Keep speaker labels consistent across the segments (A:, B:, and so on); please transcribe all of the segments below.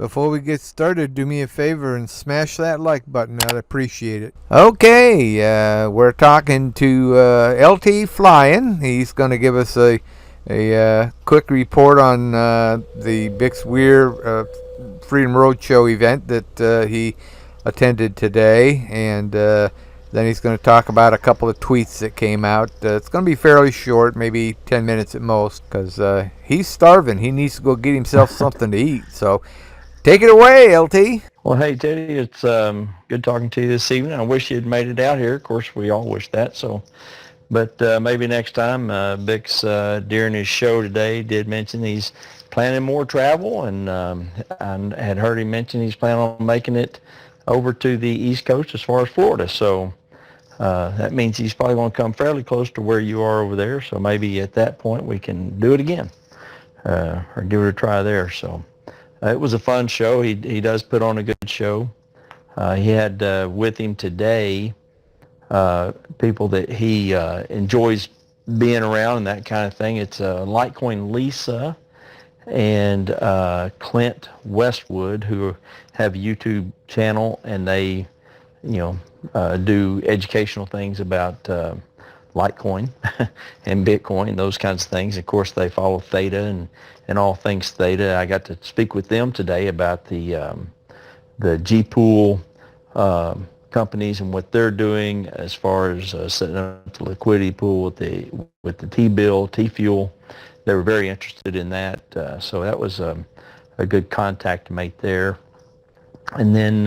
A: Before we get started, do me a favor and smash that like button. I'd appreciate it. Okay, we're talking to LT Flying. He's going to give us a quick report on the Bix Weir Freedom Roadshow event that he attended today, and then he's going to talk about a couple of tweets that came out. It's going to be fairly short, maybe 10 minutes at most, because he's starving. He needs to go get himself something to eat. So take it away, LT.
B: Well, hey, Teddy, it's good talking to you this evening. I wish you had made it out here. Of course, we all wish that. But maybe next time. Bix, during his show today, did mention he's planning more travel, and I had heard him mention he's planning on making it over to the East Coast as far as Florida. So that means he's probably going to come fairly close to where you are over there. So maybe at that point we can do it again or give it a try there. So. It was a fun show. He does put on a good show. He had with him today people that he enjoys being around and that kind of thing. It's Litecoin Lisa and Clint Westwood, who have a YouTube channel, and they, do educational things about Litecoin and Bitcoin, those kinds of things. Of course, they follow Theta and all things Theta. I got to speak with them today about the G-Pool companies and what they're doing as far as setting up the liquidity pool with the T-bill, T-fuel. They were very interested in that, so that was a good contact to make there. And then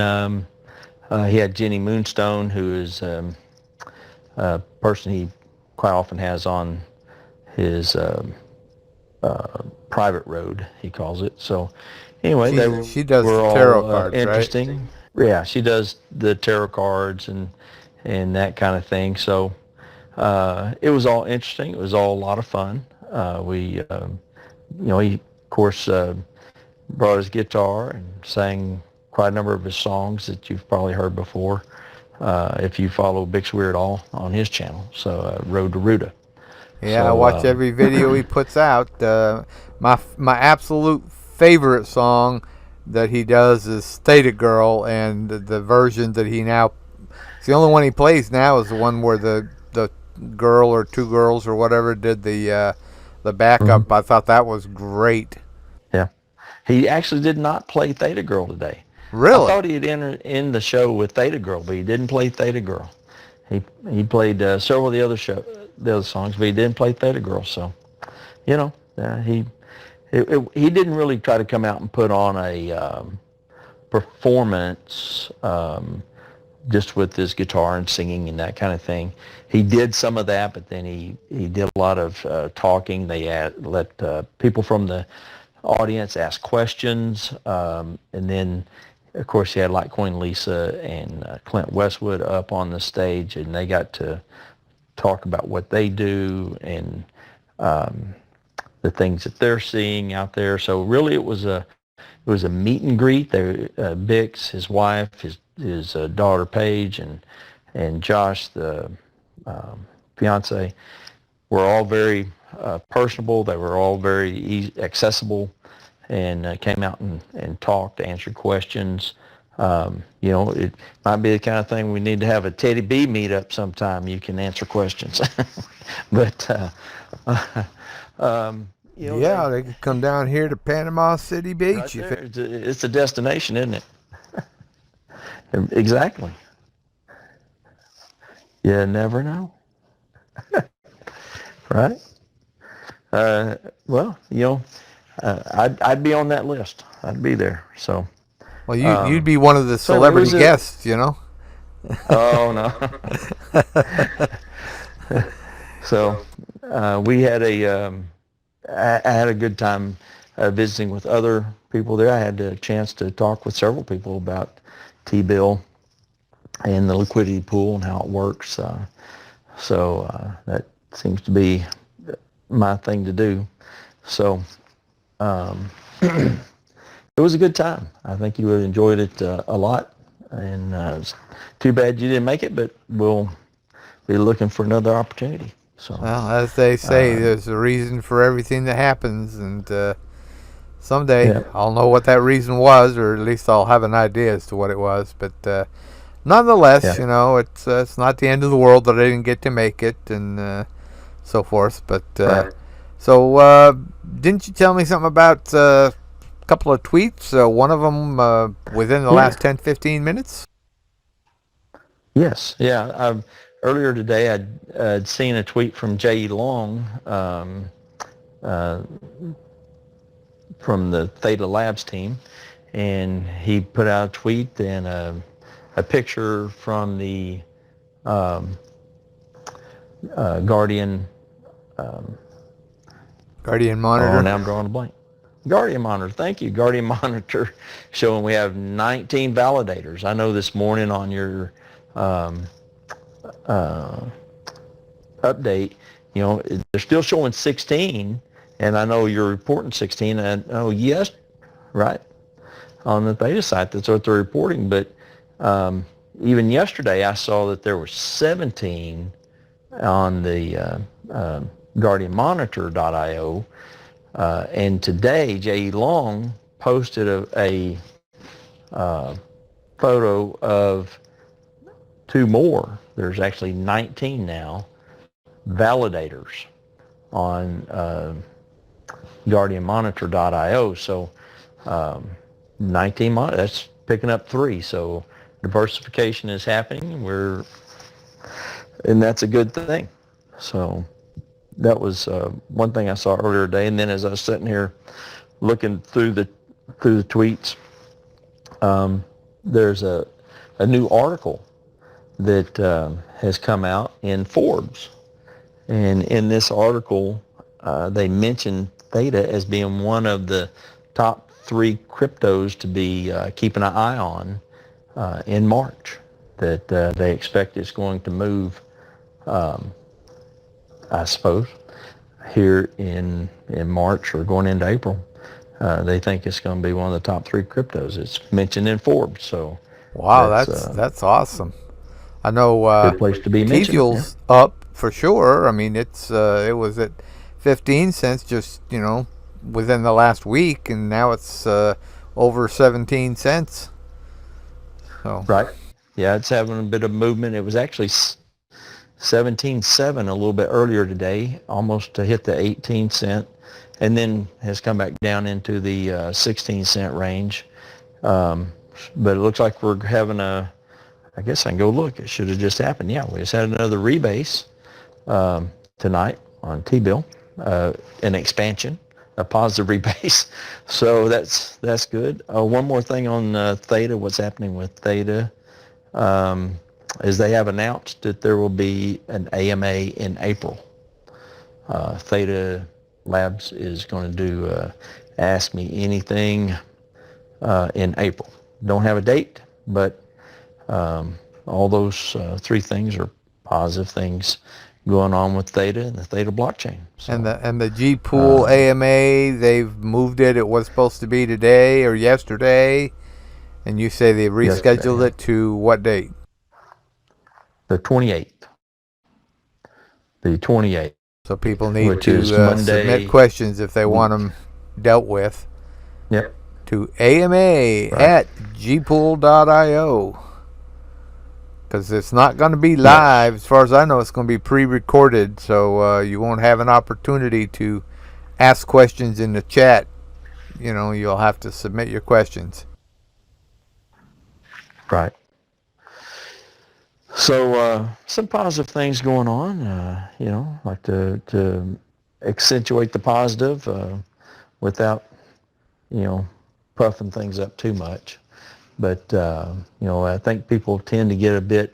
B: he had Jenny Moonstone, who is a person he quite often has on his private road, he calls it. So anyway,
A: she does
B: were all
A: tarot cards,
B: interesting. Right? Yeah, she does the tarot cards and that kind of thing. So it was all interesting. It was all a lot of fun. He of course brought his guitar and sang quite a number of his songs that you've probably heard before. If you follow Bix Weir at all on his channel, so Road to Ruta.
A: Yeah,
B: So,
A: I watch every video he puts out. My absolute favorite song that he does is Theta Girl, and the version that he now, it's the only one he plays now is the one where the girl or two girls or whatever did the backup. Mm-hmm. I thought that was great.
B: Yeah, he actually did not play Theta Girl today.
A: Really?
B: I thought he had entered in the show with Theta Girl, but he didn't play Theta Girl. He played several of the other songs, but he didn't play Theta Girl. So, he didn't really try to come out and put on a performance just with his guitar and singing and that kind of thing. He did some of that, but then he did a lot of talking. They let people from the audience ask questions, and then of course he had Litecoin Lisa and Clint Westwood up on the stage, and they got to talk about what they do and the things that they're seeing out there. So really it was a meet and greet. Bix, his wife, his daughter Paige, and Josh, the fiance, were all very personable. They were all very accessible, and came out and talked, answered questions. It might be the kind of thing we need to have a Teddy B meetup sometime. You can answer questions. But,
A: they can come down here to Panama City Beach.
B: Right there. It's a destination, isn't it? Exactly. You never know. Right? I'd be on that list. I'd be there. So.
A: Well, you'd be one of the celebrity guests,
B: Oh no. So we had I had a good time visiting with other people there. I had a chance to talk with several people about T-bill and the liquidity pool and how it works. So that seems to be my thing to do. So it was a good time. I think you would have enjoyed it a lot. And it's too bad you didn't make it, but we'll be looking for another opportunity. So,
A: well, as they say, there's a reason for everything that happens, and someday
B: Yeah.
A: I'll know what that reason was, or at least I'll have an idea as to what it was. But nonetheless,
B: Yeah.
A: it's not the end of the world that I didn't get to make it, and so forth. But
B: Right.
A: so didn't you tell me something about a couple of tweets? One of them within the
B: Yeah.
A: last 10, 15 minutes.
B: Yes. Yeah. Earlier today, I'd seen a tweet from J.E. Long uh, from the Theta Labs team, and he put out a tweet and a picture from the um, Guardian. Um,
A: Guardian
B: oh,
A: Monitor.
B: now I'm drawing a blank. Guardian Monitor. Thank you, Guardian Monitor, showing we have 19 validators. I know this morning on your um, uh, update, they're still showing 16, and I know you're reporting 16. And I know, yes, right, on the Theta site, that's what they're reporting. But even yesterday, I saw that there were 17 on the GuardianMonitor.io. And today, J.E. Long posted a photo of two more. There's actually 19 now validators on GuardianMonitor.io. So 19, that's picking up 3. So diversification is happening. And that's a good thing. So that was one thing I saw earlier today. And then as I was sitting here looking through the tweets, there's a new article that has come out in Forbes. And in this article, they mentioned Theta as being one of the top 3 cryptos to be keeping an eye on in March. That they expect it's going to move, I suppose, here in March or going into April. They think it's going to be one of the top 3 cryptos. It's mentioned in Forbes, so
A: Wow, that's awesome. I know
B: good place to be
A: T
B: mentioned. Yeah.
A: Fuel's up for sure. I mean, it was at 15 cents just within the last week, and now it's over 17 cents. So
B: Right. Yeah, it's having a bit of movement. It was actually 17.7 a little bit earlier today, almost to hit the 18 cent, and then has come back down into the 16 cent range. But it looks like we're having I guess I can go look. It should have just happened. Yeah, we just had another rebase tonight on T-bill, an expansion, a positive rebase. So that's good. One more thing on Theta. What's happening with Theta is they have announced that there will be an AMA in April. Theta Labs is going to do Ask Me Anything in April. Don't have a date, but all those 3 things are positive things going on with Theta and the Theta blockchain. So,
A: and the G Pool AMA, they've moved it. It was supposed to be today or yesterday, and you say they rescheduled it to what date?
B: The 28th. The 28th.
A: So people need
B: Which
A: to
B: is Monday.
A: submit questions if they want them dealt with.
B: Yep.
A: To AMA at gpool.io. Because it's not going to be live. As far as I know, it's going to be pre-recorded, so you won't have an opportunity to ask questions in the chat. You'll have to submit your questions.
B: Right. So some positive things going on, like to accentuate the positive without, puffing things up too much. But, I think people tend to get a bit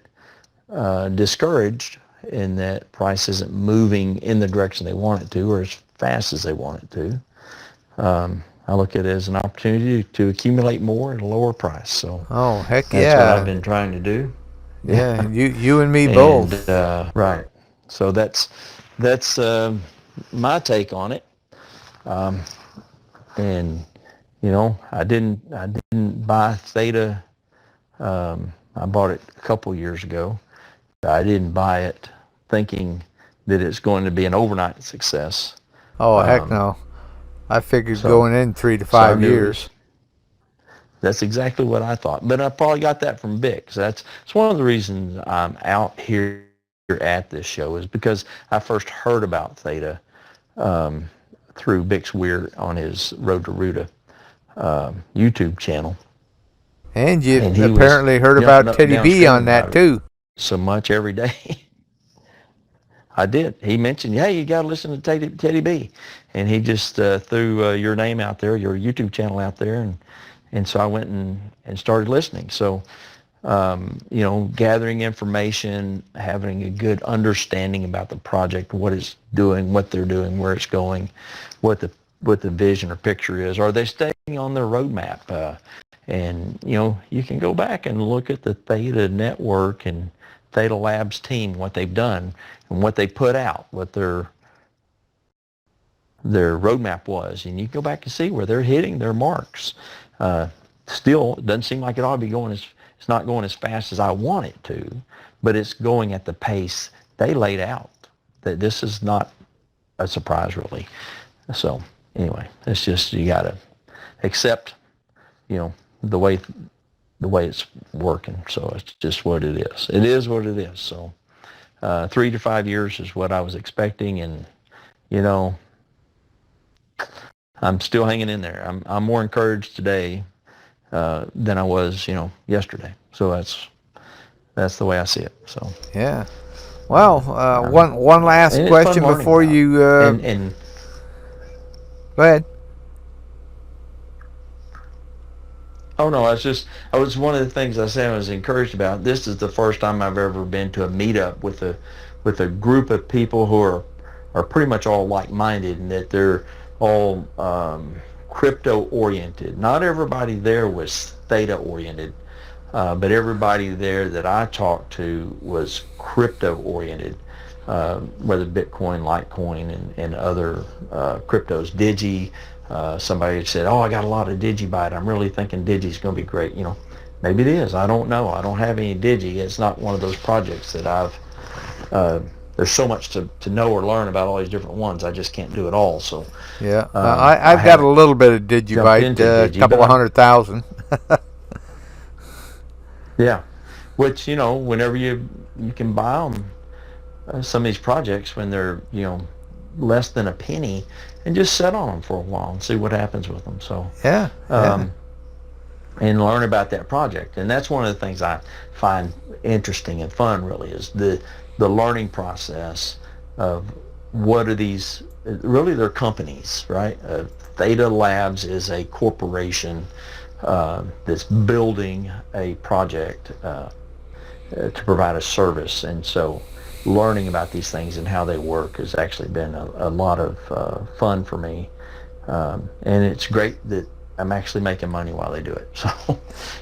B: discouraged in that price isn't moving in the direction they want it to or as fast as they want it to. I look at it as an opportunity to accumulate more at a lower price. So
A: heck
B: that's
A: yeah.
B: what I've been trying to do.
A: Yeah, you and me both.
B: Right. So that's my take on it. And I didn't buy Theta. I bought it a couple years ago. I didn't buy it thinking that it's going to be an overnight success.
A: Oh heck no. I figured
B: So,
A: going in 3 to
B: so I
A: 5
B: knew it
A: years.
B: was, that's exactly what I thought. But I probably got that from Bix. It's one of the reasons I'm out here at this show is because I first heard about Theta um, through Bix Weir on his Road to Ruta YouTube channel.
A: And you
B: And he was
A: apparently heard
B: jumping
A: about
B: up and
A: Teddy
B: down
A: B
B: screaming
A: on that
B: about it
A: too.
B: so much every day. I did. He mentioned, hey, you got to listen to Teddy B. And he just threw your name out there, your YouTube channel out there. And so I went and started listening. So, gathering information, having a good understanding about the project, what it's doing, what they're doing, where it's going, what the vision or picture is. Are they staying on their roadmap? And, you can go back and look at the Theta network and Theta Labs team, what they've done and what they put out, what their roadmap was. And you can go back and see where they're hitting their marks. Still, it doesn't seem like it ought to be going it's not going as fast as I want it to, but it's going at the pace they laid out. That this is not a surprise, really. So anyway, it's just you got to accept, the way it's working. So it's just what it is. It is what it is. So 3 to 5 years is what I was expecting, and I'm still hanging in there. I'm more encouraged today than I was, yesterday. So that's the way I see it. So
A: Yeah. Well, one last
B: and it's fun
A: question
B: learning
A: before
B: about it.
A: you
B: And
A: go ahead.
B: oh no, I was one of the things I said I was encouraged about. This is the first time I've ever been to a meetup with a group of people who are pretty much all like-minded, and that they're all crypto oriented. Not everybody there was Theta oriented, but everybody there that I talked to was crypto oriented, whether Bitcoin, Litecoin, and other cryptos. Digi, somebody had said, oh, I got a lot of DigiByte. I'm really thinking Digi's going to be great. Maybe it is. I don't know. I don't have any Digi. It's not one of those projects that there's so much to know or learn about all these different ones. I just can't do it all. So
A: Yeah,
B: I
A: I've got a
B: haven't
A: little bit of
B: jumped
A: Digibyte,
B: into
A: a
B: Digi,
A: couple
B: but
A: of 100,000.
B: yeah, which whenever you can buy them, some of these projects when they're less than a penny, and just sit on them for a while and see what happens with them. So
A: Yeah, yeah,
B: and learn about that project. And that's one of the things I find interesting and fun, really, is the learning process of what are these, really they're companies, right? Theta Labs is a corporation that's building a project to provide a service. And so learning about these things and how they work has actually been a lot of fun for me. And it's great that I'm actually making money while they do it. So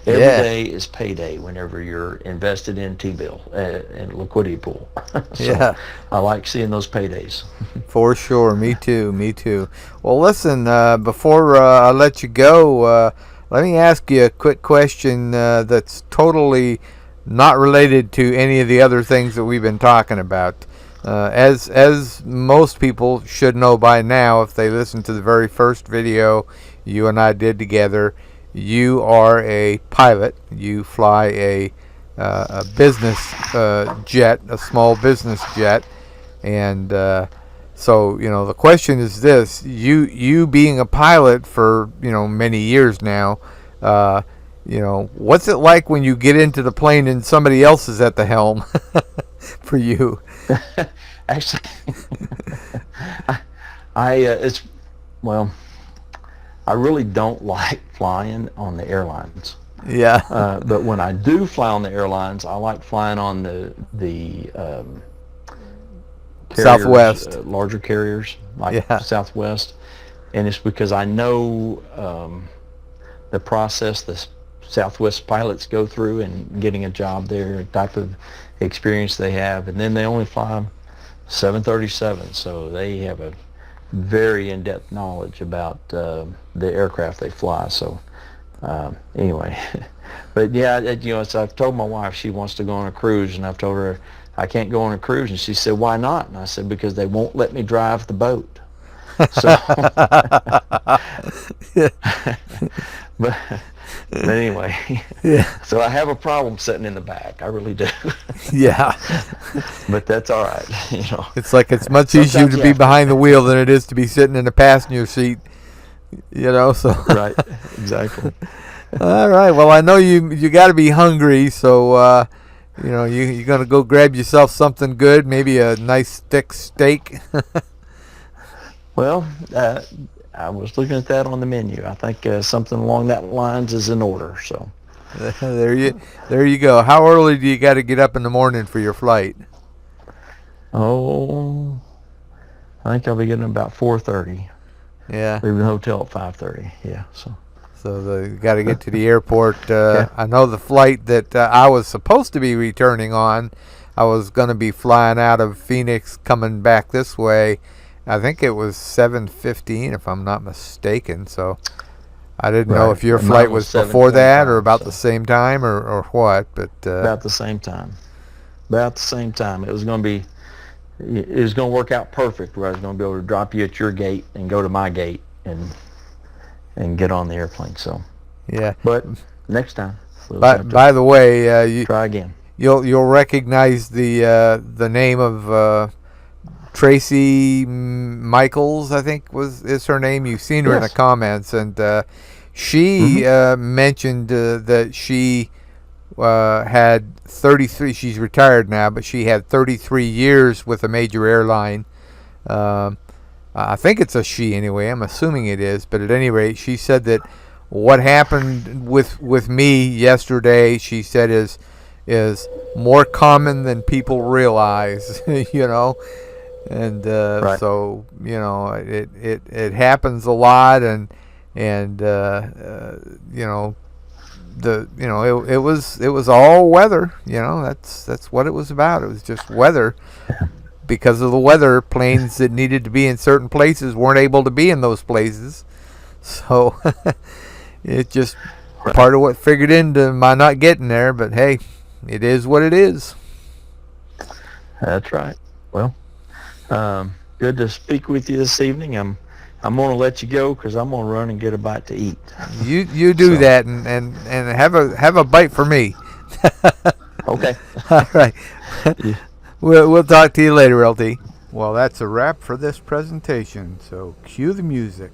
B: every
A: yeah,
B: day is payday whenever you're invested in T-bill and liquidity pool. So
A: yeah,
B: I like seeing those paydays.
A: for sure. Me too, me too. Well, listen, before I let you go, let me ask you a quick question that's totally not related to any of the other things that we've been talking about. As most people should know by now, if they listened to the very first video you and I did together, you are a pilot. You fly a business jet, a small business jet, and so the question is this: you being a pilot for many years now. What's it like when you get into the plane and somebody else is at the helm for you?
B: Actually, I it's well, I really don't like flying on the airlines.
A: Yeah.
B: But when I do fly on the airlines, I like flying on the carriers,
A: Southwest.
B: larger carriers like
A: Yeah.
B: Southwest, and it's because I know the process the Southwest pilots go through in getting a job there, the type of experience they have, and then they only fly 737, so they have a very in-depth knowledge about the aircraft they fly. So anyway, but yeah, so I've told my wife she wants to go on a cruise, and I've told her I can't go on a cruise, and she said, why not? And I said, because they won't let me drive the boat. So, but anyway,
A: Yeah.
B: so I have a problem sitting in the back. I really do.
A: Yeah.
B: But that's all right.
A: It's like it's much easier
B: Sometimes
A: to
B: you
A: be
B: have to.
A: behind the wheel than it is to be sitting in the passenger seat. So.
B: Right. Exactly.
A: All right. Well, I know you got to be hungry, so you're gonna go grab yourself something good, maybe a nice thick steak.
B: Well, I was looking at that on the menu. I think something along that lines is in order. So
A: there you go. How early do you got to get up in the morning for your flight?
B: I think I'll be getting about 4:30.
A: Yeah.
B: Leaving the hotel at 5:30. Yeah.
A: So you got to get to the airport.
B: Okay.
A: I know the flight that I was supposed to be returning on. I was going to be flying out of Phoenix, coming back this way. I think it was 7:15, if I'm not mistaken. So I didn't know if your
B: And
A: flight
B: mine
A: was
B: was
A: before that or
B: 7:25,
A: about
B: so
A: the same time or what. But
B: about the same time. About the same time. It was going to work out perfect where I was going to be able to drop you at your gate and go to my gate and get on the airplane. So
A: yeah.
B: But next time we'll
A: By the way, you
B: try again.
A: you'll recognize the name of Tracy Michaels, I think is her name. You've seen her in the
B: Yes.
A: comments, and she mentioned that she had 33. She's retired now, but she had 33 years with a major airline. I think it's a she anyway. I'm assuming it is, but at any rate, she said that what happened with me yesterday, she said, is more common than people realize. And
B: Right.
A: so it happens a lot, and it was all weather. That's what it was about. It was just weather. Because of the weather, planes that needed to be in certain places weren't able to be in those places. So it's just part of what figured into my not getting there. But hey, it is what it is.
B: That's right. Well, good to speak with you this evening. I'm going to let you go because I'm going to run and get a bite to eat.
A: You do that and have a bite for me.
B: Okay.
A: All right.
B: Yeah.
A: We'll talk to you later, LT. Well, that's a wrap for this presentation. So cue the music.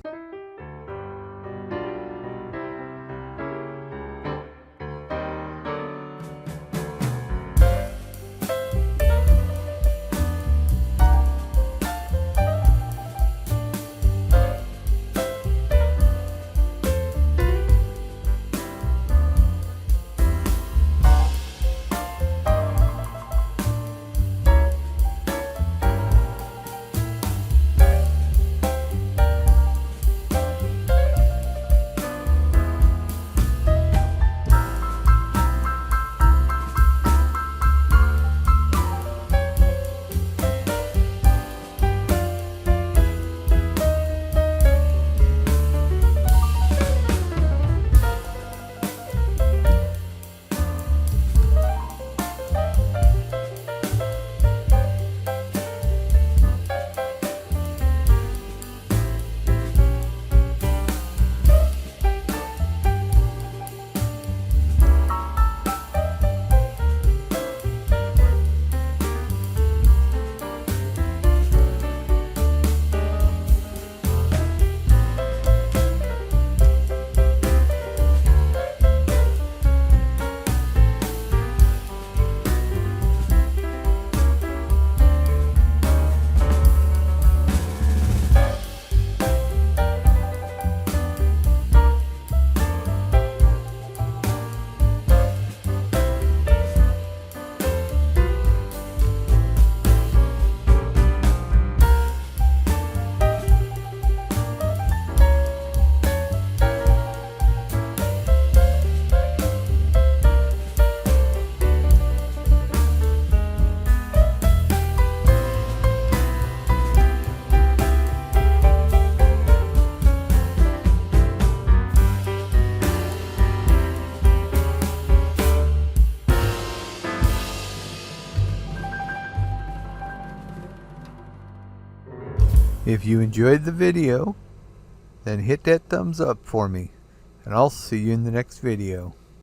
A: If you enjoyed the video, then hit that thumbs up for me, and I'll see you in the next video.